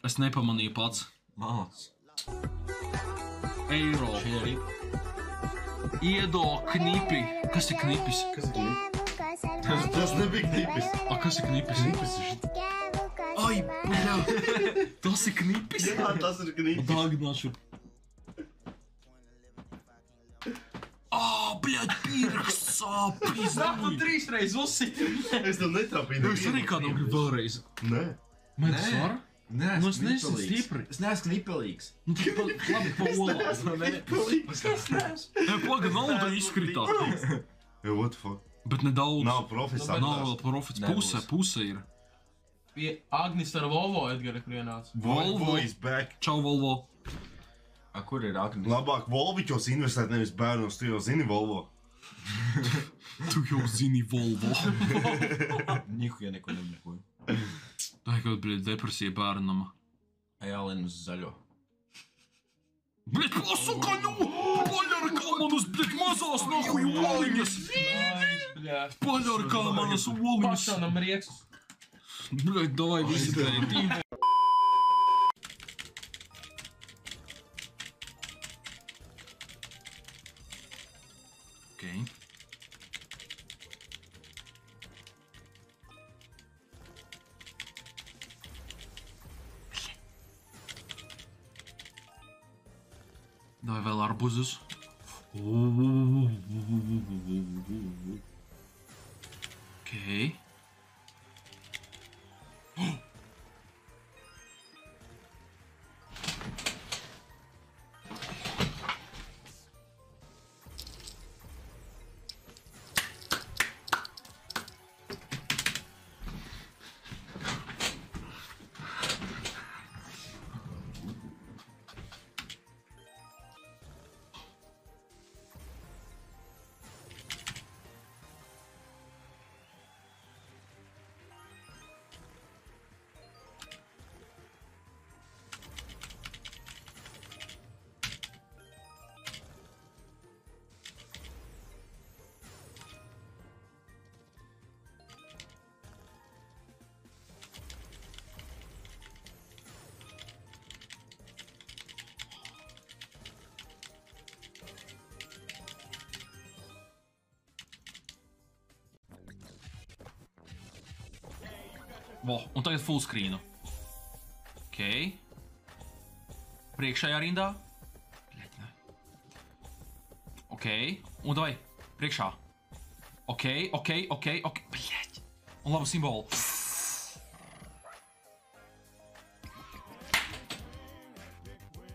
Es nepamanīju pats. Māc. Eiro. Iedo knipi. Kas ir knipis? Tas nebija knipis. Kas ir knipis? Ai, bļā. Tas ir knipis? Jā, tas ir knipis. Dāgināšu. Bļaļ, pirksts sāp, Tu 3 reizes uzsiti. Es tev netrapīju. Es arī kādam gribu vēlreiz. Nē. Man tas var? Nē, Nu, es neesmu stipri. Es neesmu knipelīgs. Nu, tu labi pa olās. Paga, nauda izkritā. Jo, what the fuck? Bet nedaudz. Nav profits. Nav vēl profits. Puse ir. Pie Agnis ar Volvo, Edgara, kur ienāca. Volvo is back. Čau, Volvo. Kur ir Agnis? Labāk Volviķos investēt, nevis bērnos. Tu jau zini Volvo. Tu jau zini Volvo. Nihuja neko nebukoju. Tā ir kaut kāda depresija bērnama. Ejālien uz zaļo. Bļet, pasuka, nu! Paļarkā manas, bļet, mazās nahuj oliņas! Paļarkā manas oliņas! Pašanam rieksus. Bļet, davai visi tevi. Okei. Davai vēl arbuzus. Okei. Vo, un tagad full screenu. Okei. Priekšējā rindā. Bļet, ne. Okei. Un davai, priekšā. Okei. Bļet. Un labu simbolu.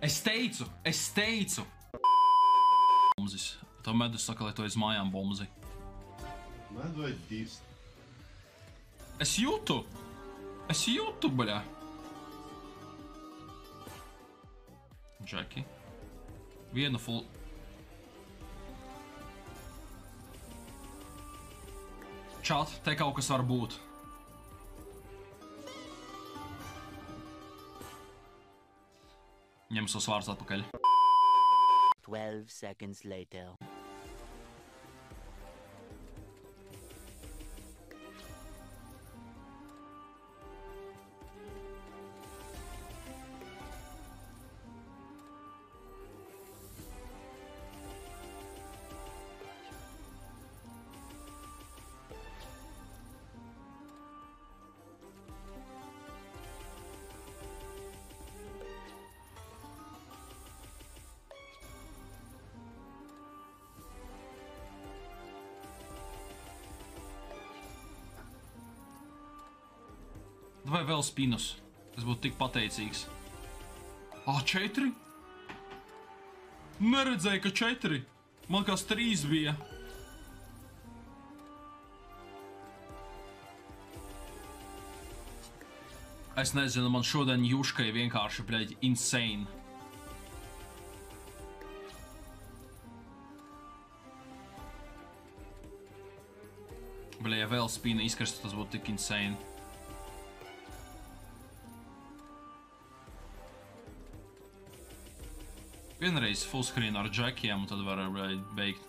Es teicu. Bombzis. Tā medus saka, lai tu aiz mājām bombzi. Medu vai divs. Es jūtu, bļā. Džeki. Vienu full... Čat, te kaut kas var būt. Ņem savus vārdus atpakaļ. 12 seconds later. Vai vēl spinus? Es būtu tik pateicīgs. 4? Neredzēju, ka 4. Man kāds 3 bija. Es nezinu, man šodien Juškai vienkārši, bļaļ, insane. Bļaļ, ja vēl spina izkrastu, tas būtu tik insane. Vienreiz full screen ar džekiem, un tad var beigt.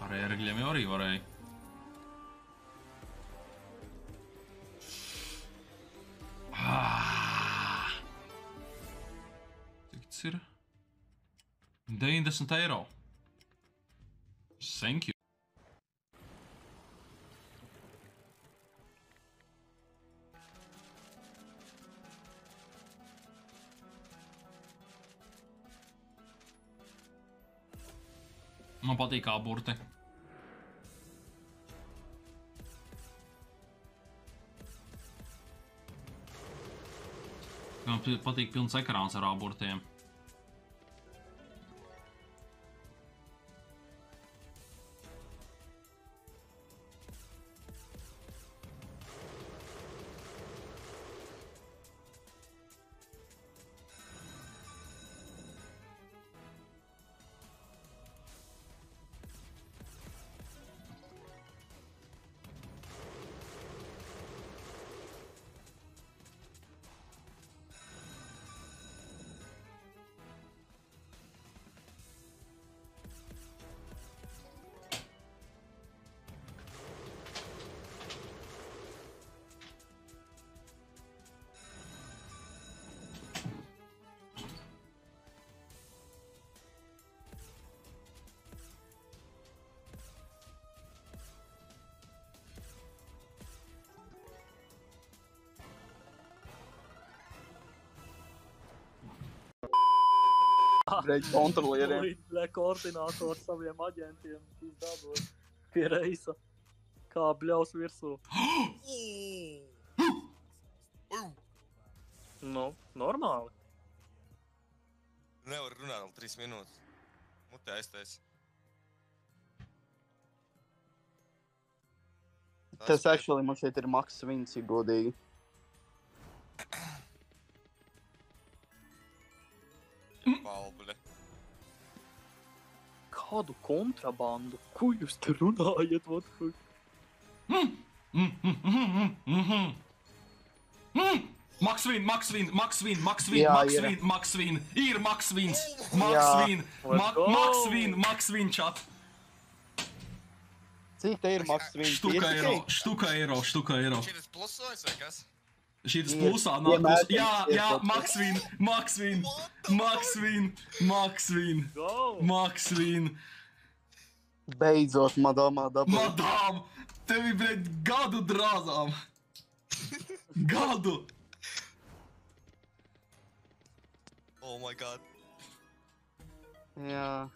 Ar ērgļiem jau arī varēja. Cik tas ir? 90 eiro. Thank you. Man patīk aburti. Man patīk pilns ekrāns ar aburtiem. Reiz kontrolieriem. Līdz koordinātoru saviem aģentiem izdabot pie reisa. Kā bļaus virsū. Nu, normāli. Nevar runāt vēl 3 minūtes. Mutē aiztais. Tas actually man šeit ir maks svins, ja godīgi. Balbļa. Kādu kontrabandu? Ko jūs te runājat? Maksvīn! Jā, Ir Maksvīns! Maksvīn, čat! Cik te ir maks svins? Štuka eiro. Šitas plusojas vai kas? Šitas Ir. plusā nāk Vienmēr plus. Jā, ir. Maksvīn! Beidzot, madamā dabū. Madām! Tevi, bļaļ, gadu drāzām! Gadu! Oh my god. Jā.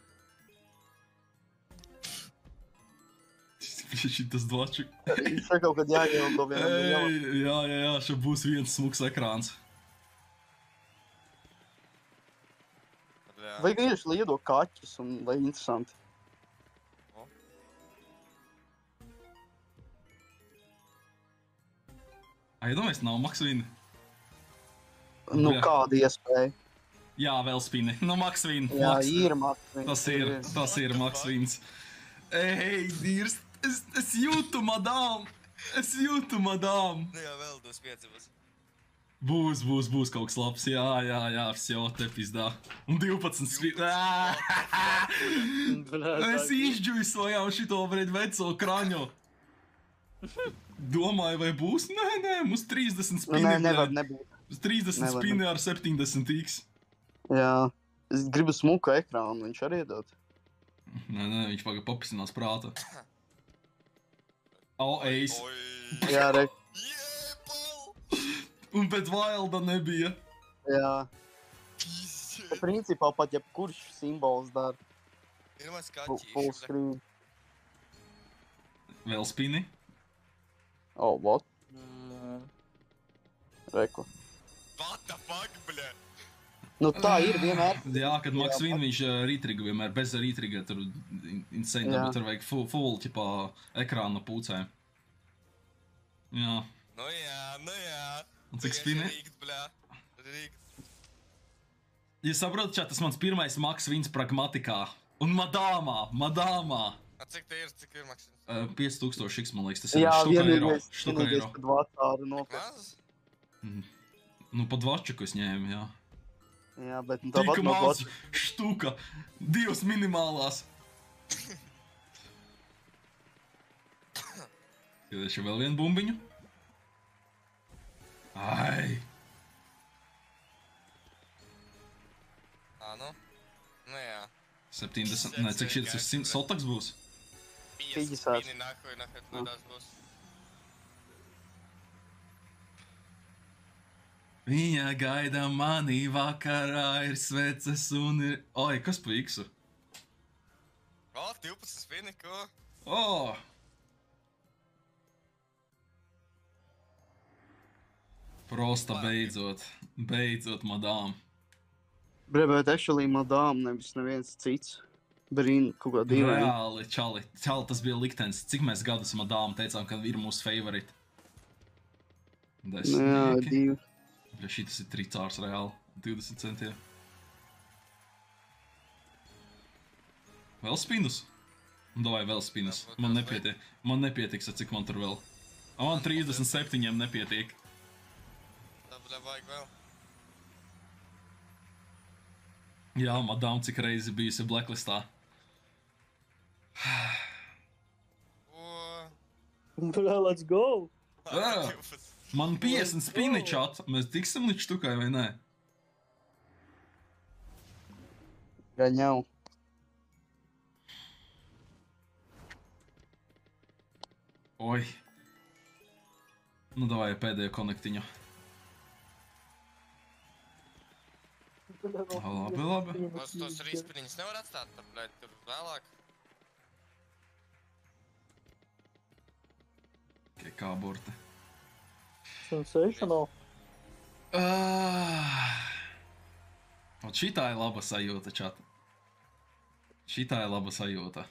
Šitas dvačik. Šeit kaut kad jāieldo vienam liela. Jā, šeit būs viens smuks ekrāns. Bļā. Vajag vienkārši liedo kaķus un lai interesanti. Iedomājies, nav Maksvīna. Nu, Jā. kāda iespēja? Jā, vēl spini. Nu, Maksvīna. Jā, ir maks svins. Tas ir Maksvīns. Ej, dīrs, es jūtu, madām! Nu jā, vēl 25 būs. Būs kaut kas labs. Jā, всё, te pizdā. Un 12 spini. Es izģuisojām šito, bred, veco kraņu. Domāju, vai būs? Nē, mums 30 spini. Nē, nevar nebūt. 30 spini ar 70x. Jā. Es gribu smuku ekrānu, viņš arī iedod. Nē, viņš pagaid papisinās prāta. Ace. Oi. Jā, re. Jēpau! Un pēc Wilda nebija. Jā. Pizdzie. Principā pat jebkurš simbols dara. Ir maz Full kaķīši. screen. Vēl spini. Oh, what? Reku. What the fuck, bļa? Nu tā ir vienmēr. Jā, kad Maksvīna viņš rītriga vienmēr, bez rītriga, tur insane, Jā. bet tur vajag full, ķipā, ekrāna pūcēm. Jā. Nu jā. Un cik spini? Rīgt, bļa. Rīgt. Ja saprotu, čā, tas mans pirmais Maksvīns pragmatikā. Un madāmā. A cik te ir, cik ir maksins? 5000 x, man liekas, tas ir Jā, štuka eiro. kad vācāri nopēc. Maz? Nu, pa dvačaku es ņēmu, jā. Jā, bet nu Tik tāpat no maz vācāri. štuka, 2 minimālās. Iedošu vēl vienu bumbiņu. Ai! Nu? Nu jā. 70, ne, cik šī tas 100 sotaks būs? 50. Spini nahoj, kādās būs. Viņa gaida mani vakarā, ir sveces un ir... Oi, kas pa iksu? O, 12 spini, ko? O! Prosta beidzot. Beidzot, madām. Bet actually madām, nevis neviens cits. Brīn, kaut kā dīvaini. Reāli, čali, tas bija liktenis. Cik mēs gadus madām teicām, ka ir mūsu favorite? Jā, Desmitnieki. divi. Ja šitas ir tricārs reāli. 20 centiem. Vēl spinus? Davai vēl spinus. Man nepietiek. Man nepietiks, cik man tur vēl. Man 37 nepietiek. Dabla vajag vēl. Jā, madām, cik reizi bijusi blacklistā. Bļā, let's go! Jā. Man 50 spini čat. Mēs tiksim līdz štukai vai nē? Gaņau. Oi. Nu, davai pēdējo konektiņu. Labi, labi. Tos rīspiniņus nevar atstāt, tad, blēd, tur vēlāk. Kā burte. Sensational. Šitā ir laba sajūta, čat. Šitā ir laba sajūta.